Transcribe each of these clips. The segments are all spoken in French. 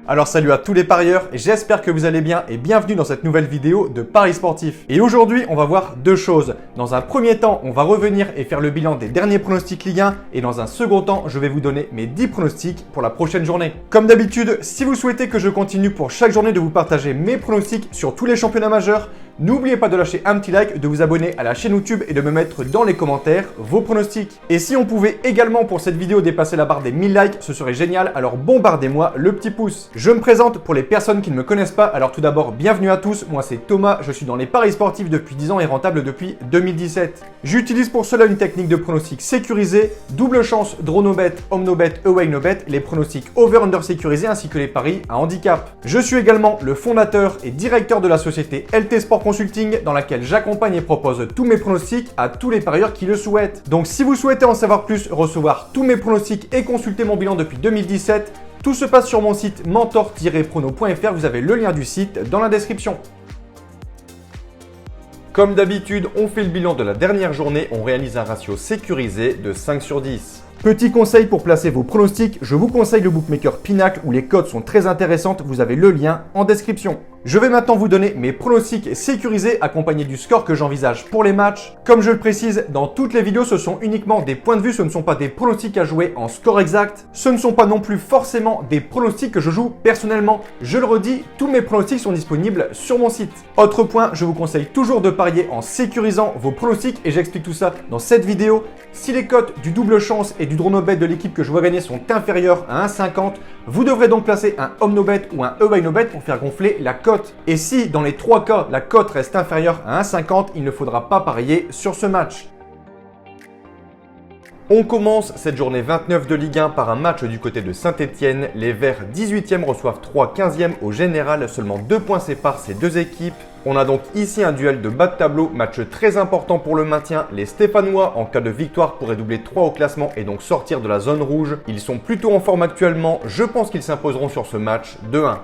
Alors salut à tous les parieurs, j'espère que vous allez bien et bienvenue dans cette nouvelle vidéo de Paris Sportif. Et aujourd'hui, on va voir deux choses. Dans un premier temps, on va revenir et faire le bilan des derniers pronostics Ligue 1 et dans un second temps, je vais vous donner mes 10 pronostics pour la prochaine journée. Comme d'habitude, si vous souhaitez que je continue pour chaque journée de vous partager mes pronostics sur tous les championnats majeurs, n'oubliez pas de lâcher un petit like, de vous abonner à la chaîne YouTube et de me mettre dans les commentaires vos pronostics. Et si on pouvait également pour cette vidéo dépasser la barre des 1000 likes, ce serait génial, alors bombardez-moi le petit pouce. Je me présente pour les personnes qui ne me connaissent pas, alors tout d'abord bienvenue à tous, moi c'est Thomas, je suis dans les paris sportifs depuis 10 ans et rentable depuis 2017. J'utilise pour cela une technique de pronostic sécurisé, double chance, draw no bet, home no bet, away no bet, les pronostics over-under sécurisés ainsi que les paris à handicap. Je suis également le fondateur et directeur de la société LT Sport Consulting dans laquelle j'accompagne et propose tous mes pronostics à tous les parieurs qui le souhaitent. Donc si vous souhaitez en savoir plus, recevoir tous mes pronostics et consulter mon bilan depuis 2017, tout se passe sur mon site mentor-prono.fr, vous avez le lien du site dans la description. Comme d'habitude, on fait le bilan de la dernière journée, on réalise un ratio sécurisé de 5 sur 10. Petit conseil pour placer vos pronostics, je vous conseille le bookmaker Pinacle où les cotes sont très intéressantes, vous avez le lien en description. Je vais maintenant vous donner mes pronostics sécurisés accompagnés du score que j'envisage pour les matchs. Comme je le précise, dans toutes les vidéos, ce sont uniquement des points de vue, ce ne sont pas des pronostics à jouer en score exact. Ce ne sont pas non plus forcément des pronostics que je joue personnellement. Je le redis, tous mes pronostics sont disponibles sur mon site. Autre point, je vous conseille toujours de parier en sécurisant vos pronostics et j'explique tout ça dans cette vidéo. Si les cotes du double chance et du draw no bet de l'équipe que je vois gagner sont inférieures à 1,50, vous devrez donc placer un home no bet ou un away no bet pour faire gonfler la cote. Et si dans les trois cas, la cote reste inférieure à 1,50, il ne faudra pas parier sur ce match. On commence cette journée 29 de Ligue 1 par un match du côté de Saint-Etienne. Les Verts 18e reçoivent 3 15e au général. Seulement 2 points séparent ces deux équipes. On a donc ici un duel de bas de tableau, match très important pour le maintien. Les Stéphanois, en cas de victoire, pourraient doubler 3 au classement et donc sortir de la zone rouge. Ils sont plutôt en forme actuellement. Je pense qu'ils s'imposeront sur ce match 2-1.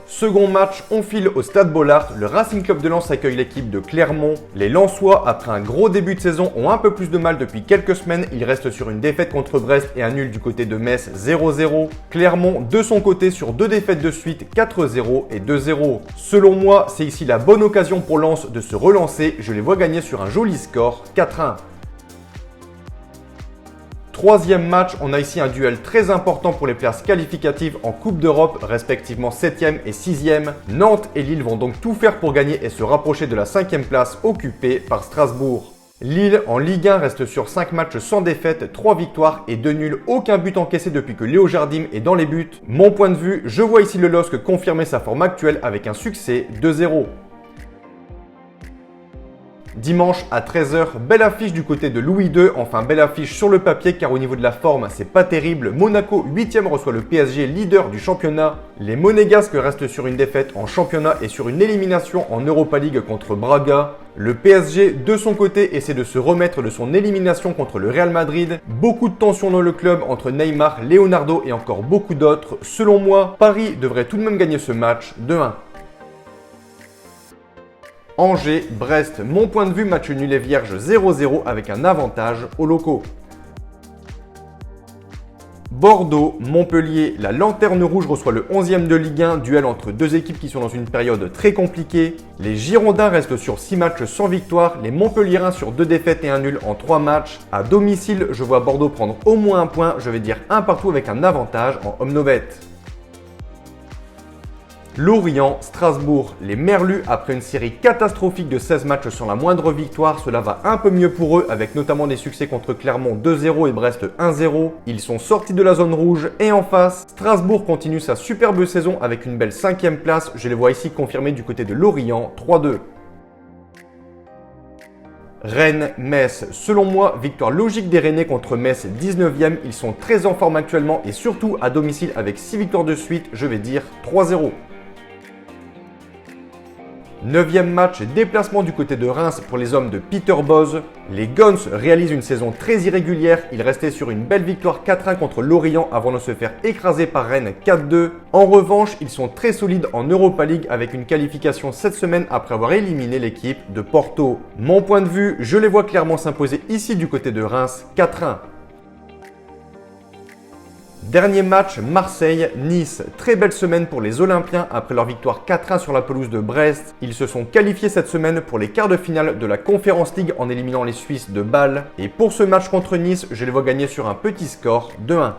Second match, on file au Stade Bollaert. Le Racing Club de Lens accueille l'équipe de Clermont. Les Lensois, après un gros début de saison, ont un peu plus de mal depuis quelques semaines. Ils restent sur une défaite contre Brest et un nul du côté de Metz 0-0. Clermont, de son côté, sur 2 défaites de suite, 4-0 et 2-0. Selon moi, c'est ici la bonne occasion pour Lens de se relancer. Je les vois gagner sur un joli score, 4-1. Troisième match, on a ici un duel très important pour les places qualificatives en Coupe d'Europe, respectivement 7e et 6e. Nantes et Lille vont donc tout faire pour gagner et se rapprocher de la 5e place occupée par Strasbourg. Lille en Ligue 1 reste sur 5 matchs sans défaite, 3 victoires et 2 nuls, aucun but encaissé depuis que Léo Jardim est dans les buts. Mon point de vue, je vois ici le LOSC confirmer sa forme actuelle avec un succès 2-0. Dimanche à 13h, belle affiche du côté de Louis II, enfin belle affiche sur le papier car au niveau de la forme c'est pas terrible. Monaco 8e reçoit le PSG leader du championnat. Les Monégasques restent sur une défaite en championnat et sur une élimination en Europa League contre Braga. Le PSG de son côté essaie de se remettre de son élimination contre le Real Madrid. Beaucoup de tension dans le club entre Neymar, Leonardo et encore beaucoup d'autres. Selon moi, Paris devrait tout de même gagner ce match 2-1. Angers, Brest, mon point de vue, match nul et vierge 0-0 avec un avantage aux locaux. Bordeaux, Montpellier, la Lanterne Rouge reçoit le 11e de Ligue 1, duel entre deux équipes qui sont dans une période très compliquée. Les Girondins restent sur 6 matchs sans victoire, les Montpelliérains sur 2 défaites et un nul en 3 matchs. À domicile, je vois Bordeaux prendre au moins un point, je vais dire un partout avec un avantage en home no bet. Lorient, Strasbourg, les Merlus, après une série catastrophique de 16 matchs sans la moindre victoire, cela va un peu mieux pour eux avec notamment des succès contre Clermont 2-0 et Brest 1-0. Ils sont sortis de la zone rouge et en face, Strasbourg continue sa superbe saison avec une belle 5e place. Je les vois ici confirmés du côté de Lorient 3-2. Rennes, Metz, selon moi, victoire logique des Rennais contre Metz 19e. Ils sont très en forme actuellement et surtout à domicile avec 6 victoires de suite, je vais dire 3-0. 9e match, déplacement du côté de Reims pour les hommes de Peter Bosz. Les Guns réalisent une saison très irrégulière. Ils restaient sur une belle victoire 4-1 contre Lorient avant de se faire écraser par Rennes 4-2. En revanche, ils sont très solides en Europa League avec une qualification cette semaine après avoir éliminé l'équipe de Porto. Mon point de vue, je les vois clairement s'imposer ici du côté de Reims 4-1. Dernier match, Marseille-Nice. Très belle semaine pour les Olympiens après leur victoire 4-1 sur la pelouse de Brest. Ils se sont qualifiés cette semaine pour les quarts de finale de la Conference League en éliminant les Suisses de Bâle. Et pour ce match contre Nice, je les vois gagner sur un petit score de 1.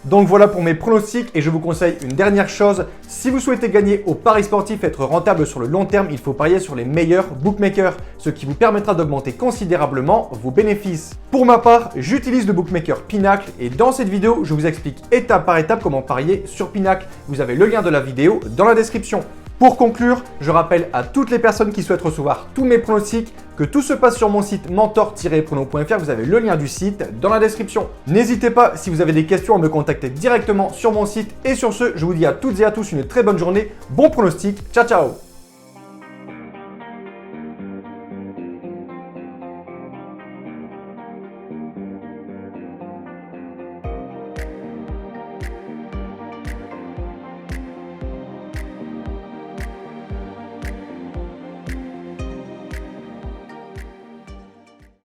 Donc voilà pour mes pronostics et je vous conseille une dernière chose. Si vous souhaitez gagner au paris sportif et être rentable sur le long terme, il faut parier sur les meilleurs bookmakers, ce qui vous permettra d'augmenter considérablement vos bénéfices. Pour ma part, j'utilise le bookmaker Pinacle et dans cette vidéo, je vous explique étape par étape comment parier sur Pinacle. Vous avez le lien de la vidéo dans la description. Pour conclure, je rappelle à toutes les personnes qui souhaitent recevoir tous mes pronostics que tout se passe sur mon site mentor-prono.fr. Vous avez le lien du site dans la description. N'hésitez pas, si vous avez des questions, à me contacter directement sur mon site. Et sur ce, je vous dis à toutes et à tous une très bonne journée. Bon pronostic. Ciao, ciao!